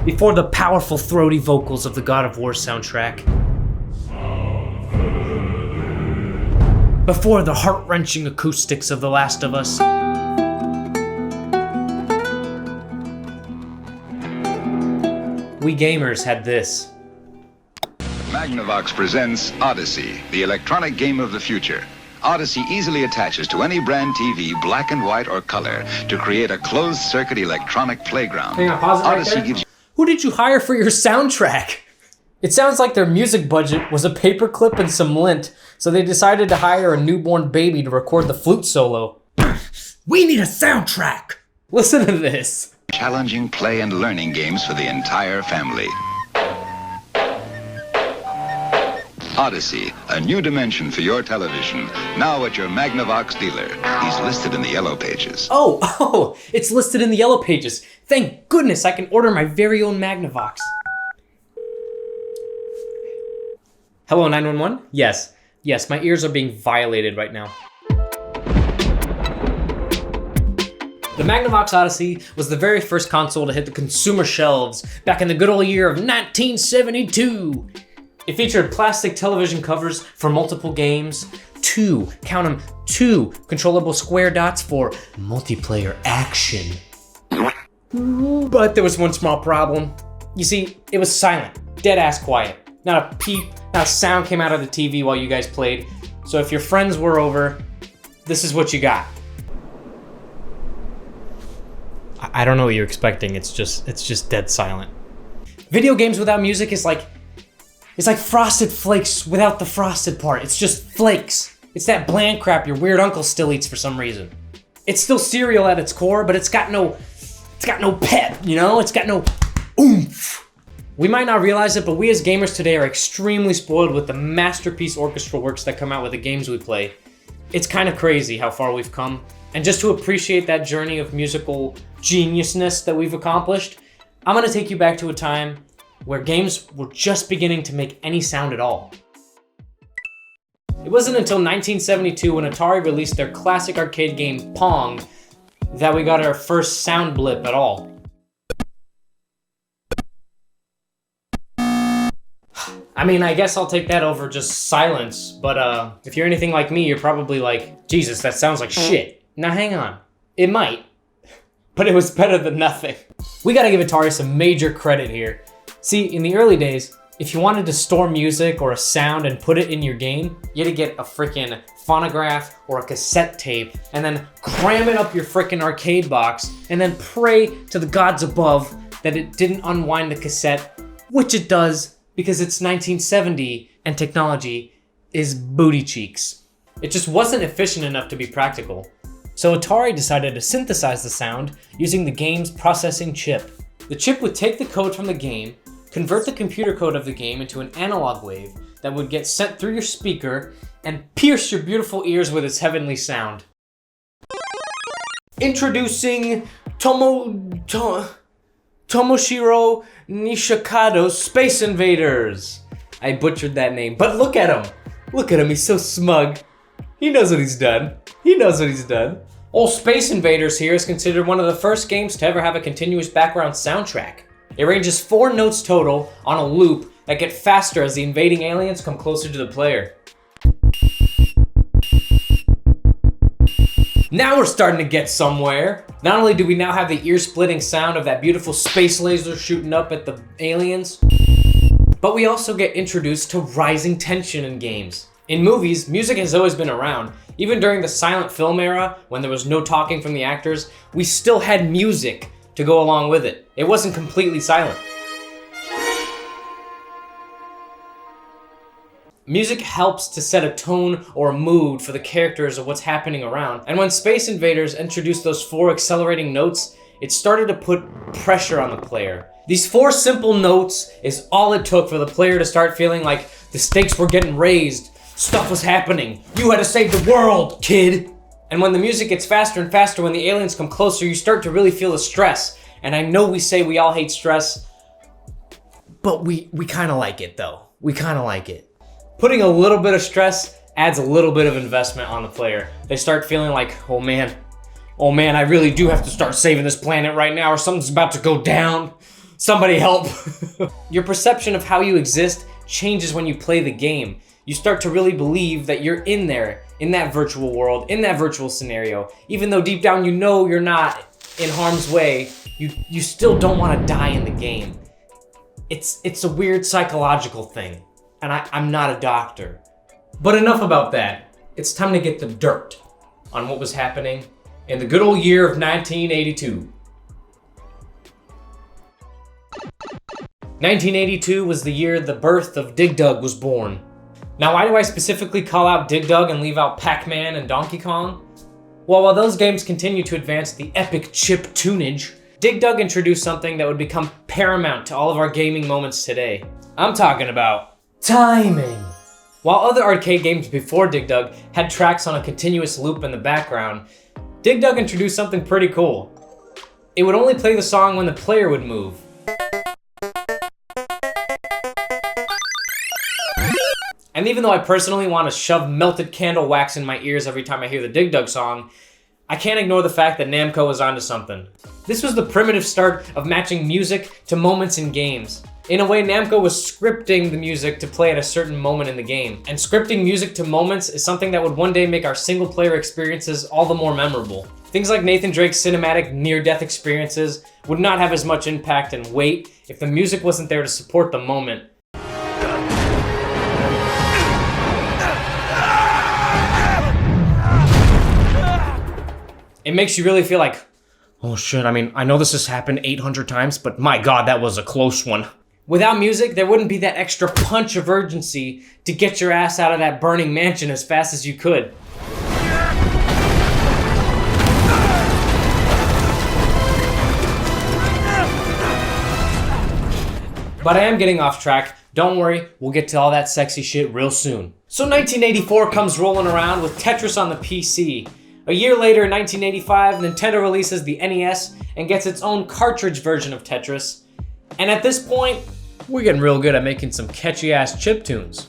before the powerful throaty vocals of the God of War soundtrack, before the heart-wrenching acoustics of The Last of Us, we gamers had this. MAGNAVOX presents Odyssey, the electronic game of the future. Odyssey easily attaches to any brand TV, black and white or color, to create a closed-circuit electronic playground. Hang on, pause it right Odyssey there. gives you... Who did you hire for your soundtrack? It sounds like their music budget was a paperclip and some lint, so they decided to hire a newborn baby to record the flute solo. We need a soundtrack! Listen to this. challenging play and learning games for the entire family. Odyssey, a new dimension for your television. Now at your MAGNAVOX dealer. He's listed in the yellow pages. Oh, it's listed in the yellow pages. Thank goodness I can order my very own MAGNAVOX. Hello, 911? Yes, my ears are being violated right now. The MAGNAVOX Odyssey was the very first console to hit the consumer shelves back in the good old year of 1972. It featured plastic television covers for multiple games, two controllable square dots for multiplayer action. But there was one small problem. You see, it was silent, dead-ass quiet. Not a peep, not a sound came out of the TV while you guys played. So if your friends were over, this is what you got. I don't know what you're expecting. It's just dead silent. Video games without music is like Frosted Flakes without the frosted part. It's just flakes. It's that bland crap your weird uncle still eats for some reason. It's still cereal at its core, but it's got no pep, you know? It's got no oomph. We might not realize it, but we as gamers today are extremely spoiled with the masterpiece orchestral works that come out with the games we play. It's kind of crazy how far we've come. And just to appreciate that journey of musical geniusness that we've accomplished, I'm gonna take you back to a time where games were just beginning to make any sound at all. It wasn't until 1972 when Atari released their classic arcade game Pong that we got our first sound blip at all. I mean, I guess I'll take that over just silence, but if you're anything like me, you're probably like, Jesus, that sounds like shit. Now hang on, it might, but it was better than nothing. We gotta give Atari some major credit here. See, in the early days, if you wanted to store music or a sound and put it in your game, you had to get a freaking phonograph or a cassette tape and then cram it up your freaking arcade box and then pray to the gods above that it didn't unwind the cassette, which it does because it's 1970 and technology is booty cheeks. It just wasn't efficient enough to be practical. So Atari decided to synthesize the sound using the game's processing chip. The chip would take the code from the game, convert the computer code of the game into an analog wave that would get sent through your speaker and pierce your beautiful ears with its heavenly sound. Introducing Tomoshiro Nishikado's Space Invaders. I butchered that name, but look at him. Look at him, he's so smug. He knows what he's done. Old Space Invaders here is considered one of the first games to ever have a continuous background soundtrack. It ranges 4 notes total on a loop that get faster as the invading aliens come closer to the player. Now we're starting to get somewhere. Not only do we now have the ear-splitting sound of that beautiful space laser shooting up at the aliens, but we also get introduced to rising tension in games. In movies, music has always been around. Even during the silent film era, when there was no talking from the actors, we still had music to go along with it. It wasn't completely silent. Music helps to set a tone or a mood for the characters of what's happening around. And when Space Invaders introduced those 4 accelerating notes, it started to put pressure on the player. These 4 simple notes is all it took for the player to start feeling like the stakes were getting raised. Stuff was happening. You had to save the world, kid. And when the music gets faster and faster, when the aliens come closer, you start to really feel the stress. And I know we say we all hate stress, but we kind of like it though. We kind of like it. Putting a little bit of stress adds a little bit of investment on the player. They start feeling like, oh man, I really do have to start saving this planet right now or something's about to go down. Somebody help. Your perception of how you exist changes when you play the game. You start to really believe that you're in there, in that virtual world, in that virtual scenario. Even though deep down you know you're not in harm's way, you still don't want to die in the game. It's a weird psychological thing, and I'm not a doctor. But enough about that. It's time to get the dirt on what was happening in the good old year of 1982. 1982 was the year the birth of Dig Dug was born. Now, why do I specifically call out Dig Dug and leave out Pac-Man and Donkey Kong? Well, while those games continue to advance the epic chip tunage, Dig Dug introduced something that would become paramount to all of our gaming moments today. I'm talking about timing. While other arcade games before Dig Dug had tracks on a continuous loop in the background, Dig Dug introduced something pretty cool. It would only play the song when the player would move. And even though I personally want to shove melted candle wax in my ears every time I hear the Dig Dug song, I can't ignore the fact that Namco was onto something. This was the primitive start of matching music to moments in games. In a way, Namco was scripting the music to play at a certain moment in the game. And scripting music to moments is something that would one day make our single-player experiences all the more memorable. Things like Nathan Drake's cinematic near-death experiences would not have as much impact and weight if the music wasn't there to support the moment. It makes you really feel like, oh shit, I mean, I know this has happened 800 times, but my god, that was a close one. Without music, there wouldn't be that extra punch of urgency to get your ass out of that burning mansion as fast as you could. But I am getting off track. Don't worry, we'll get to all that sexy shit real soon. So 1984 comes rolling around with Tetris on the PC. A year later, in 1985, Nintendo releases the NES and gets its own cartridge version of Tetris. And at this point, we're getting real good at making some catchy-ass chiptunes.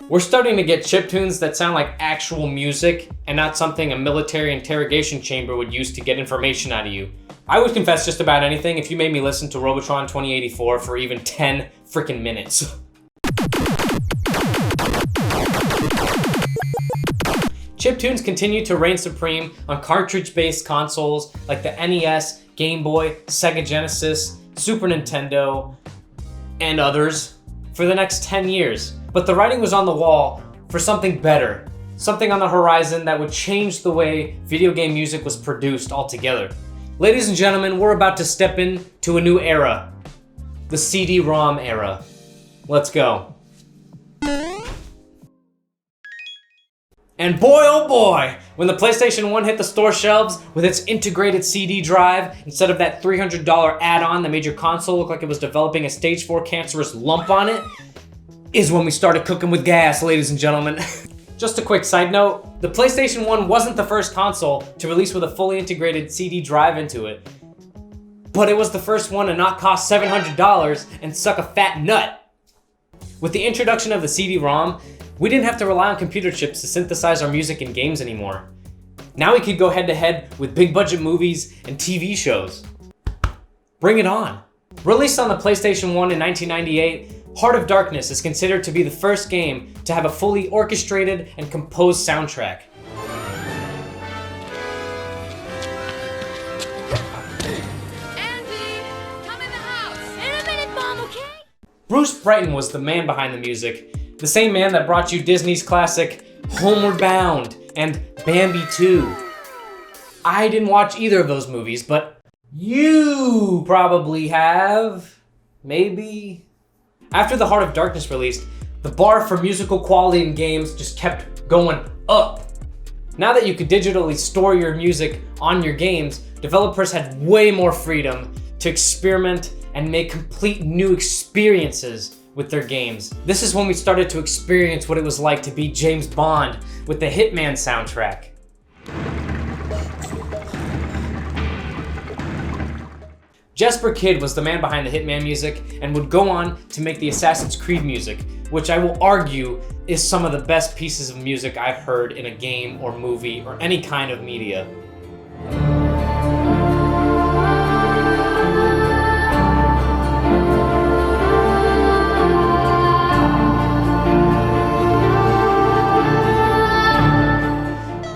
We're starting to get chiptunes that sound like actual music and not something a military interrogation chamber would use to get information out of you. I would confess just about anything if you made me listen to Robotron 2084 for even 10 freaking minutes. Chiptunes continue to reign supreme on cartridge-based consoles like the NES, Game Boy, Sega Genesis, Super Nintendo, and others for the next 10 years. But the writing was on the wall for something better, something on the horizon that would change the way video game music was produced altogether. Ladies and gentlemen, we're about to step into a new era, the CD-ROM era. Let's go. And boy, oh boy, when the PlayStation 1 hit the store shelves with its integrated CD drive, instead of that $300 add-on that made your console look like it was developing a stage 4 cancerous lump on it, is when we started cooking with gas, ladies and gentlemen. Just a quick side note, the PlayStation 1 wasn't the first console to release with a fully integrated CD drive into it, but it was the first one to not cost $700 and suck a fat nut. With the introduction of the CD-ROM, we didn't have to rely on computer chips to synthesize our music in games anymore. Now we could go head-to-head with big-budget movies and TV shows. Bring it on. Released on the PlayStation 1 in 1998, Heart of Darkness is considered to be the first game to have a fully orchestrated and composed soundtrack. Andy, come in the house. In a minute, Mom, okay? Bruce Brighton was the man behind the music. The same man that brought you Disney's classic Homeward Bound and Bambi 2. I didn't watch either of those movies, but you probably have. Maybe. After the Heart of Darkness released, the bar for musical quality in games just kept going up. Now that you could digitally store your music on your games, developers had way more freedom to experiment and make complete new experiences with their games. This is when we started to experience what it was like to be James Bond with the HITMAN soundtrack. Jesper Kyd was the man behind the Hitman music and would go on to make the Assassin's Creed music, which I will argue is some of the best pieces of music I've heard in a game or movie or any kind of media.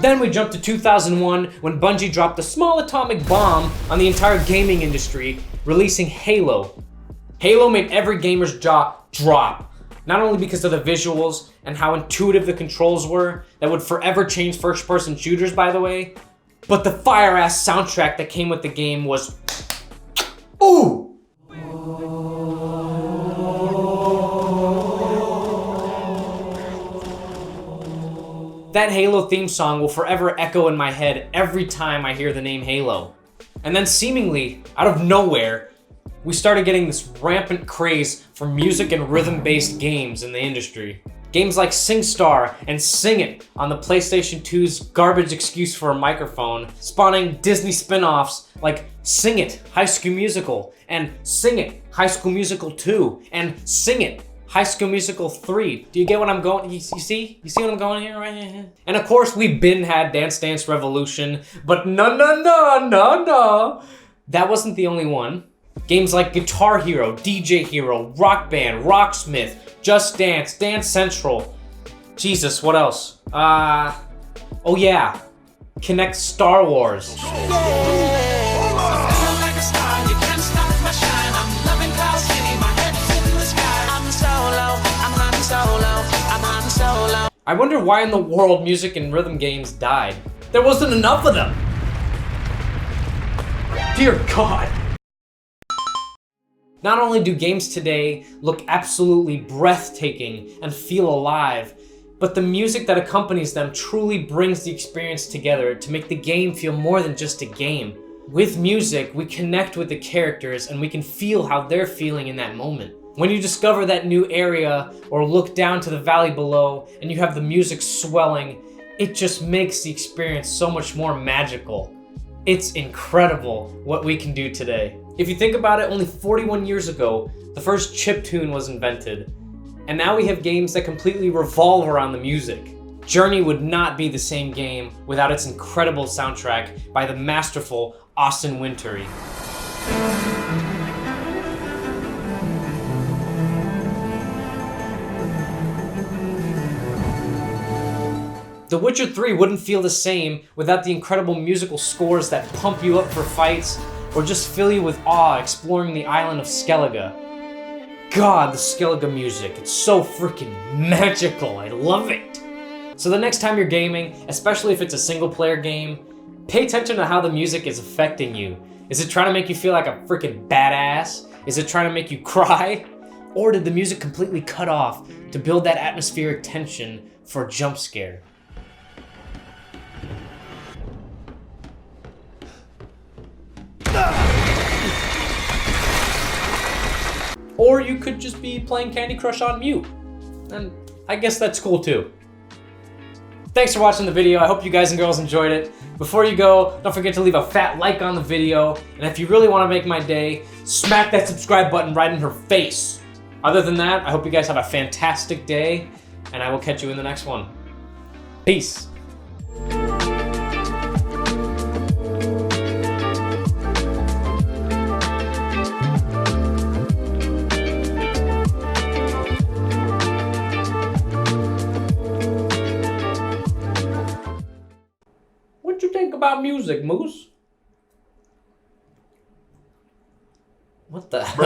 Then we jump to 2001 when Bungie dropped a small atomic bomb on the entire gaming industry, releasing Halo. Halo made every gamer's jaw drop, not only because of the visuals and how intuitive the controls were, that would forever change first-person shooters by the way, but the fire-ass soundtrack that came with the game was ooh! That Halo theme song will forever echo in my head every time I hear the name Halo. And then seemingly, out of nowhere, we started getting this rampant craze for music and rhythm-based games in the industry. Games like SingStar and Sing It on the PlayStation 2's garbage excuse for a microphone, spawning Disney spin-offs like Sing It, High School Musical, and Sing It, High School Musical 2, and Sing It, High School Musical 3. Do you get what I'm going? You see? You see what I'm going here right here? And of course, we've been had Dance Dance Revolution, but no. That wasn't the only one. Games like Guitar Hero, DJ Hero, Rock Band, Rocksmith, Just Dance, Dance Central. Jesus, what else? Oh yeah, Connect Star Wars. I wonder why in the world music and rhythm games died. There wasn't enough of them. Dear God. Not only do games today look absolutely breathtaking and feel alive, but the music that accompanies them truly brings the experience together to make the game feel more than just a game. With music, we connect with the characters and we can feel how they're feeling in that moment. When you discover that new area or look down to the valley below and you have the music swelling, it just makes the experience so much more magical. It's incredible what we can do today. If you think about it, only 41 years ago, the first chiptune was invented. And now we have games that completely revolve around the music. Journey would not be the same game without its incredible soundtrack by the masterful Austin Wintory. The Witcher 3 wouldn't feel the same without the incredible musical scores that pump you up for fights or just fill you with awe exploring the island of Skellige. God, the Skellige music, it's so freaking magical, I love it! So the next time you're gaming, especially if it's a single player game, pay attention to how the music is affecting you. Is it trying to make you feel like a freaking badass? Is it trying to make you cry? Or did the music completely cut off to build that atmospheric tension for a jump scare? Or you could just be playing Candy Crush on mute. And I guess that's cool too. Thanks for watching the video. I hope you guys and girls enjoyed it. Before you go, don't forget to leave a fat like on the video. And if you really want to make my day, smack that subscribe button right in her face. Other than that, I hope you guys have a fantastic day, and I will catch you in the next one. Peace. What you think about music, Moose? What the hell?